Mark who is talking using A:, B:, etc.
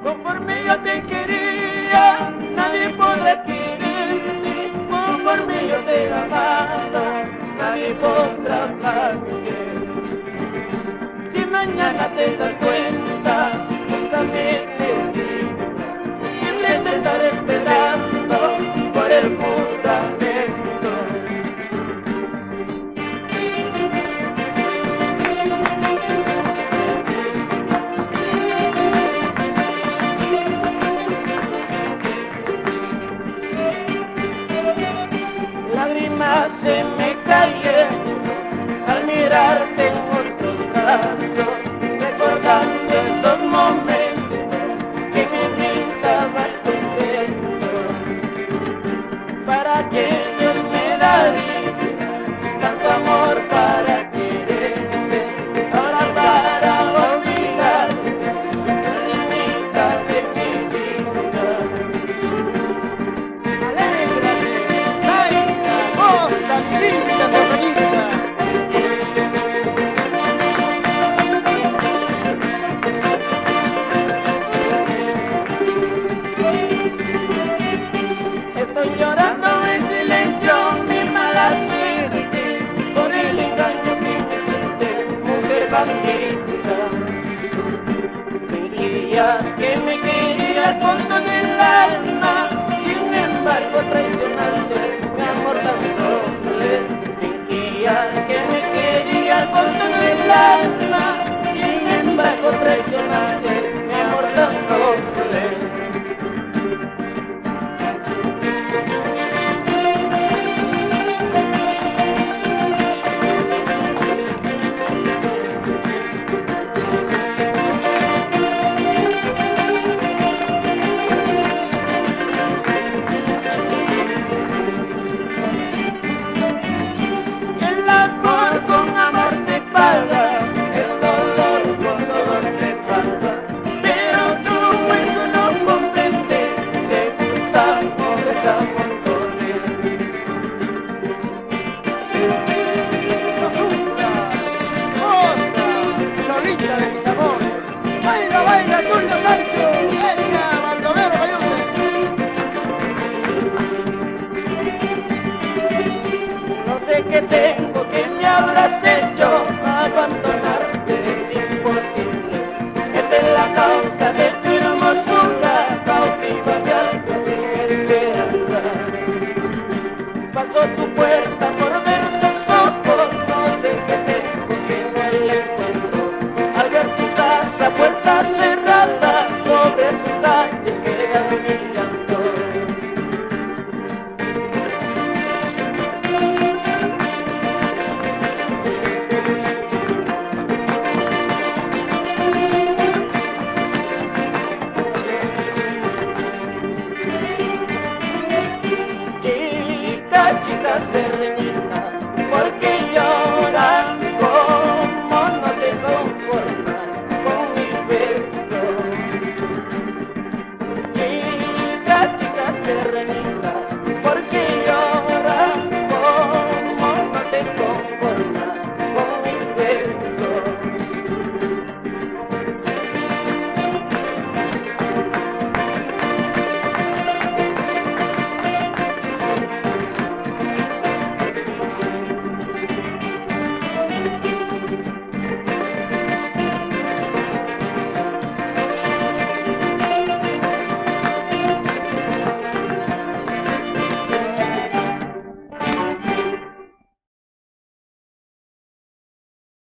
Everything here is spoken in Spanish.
A: Conforme yo te quería, nadie podrá quererte. Conforme yo te amaba, nadie podrá amarte. Si mañana te das cuenta, justamente siempre te estaré esperando por el fundamento. Lágrimas se me cayeron al mirarte en otros brazos, recordando esos momentos que me brindabas tu pecho. ¿Para qué Dios me daría tanto amor para quererte? Ahora para olvidarte, sin mitad de mi vida.
B: Alégrate, baila, goza, mi linda Zorrillita.
A: Estoy llorando en silencio mi mala suerte por el engaño que me hiciste, mujer bandida. Fingías que me querías con todo el alma, sin embargo traicionaste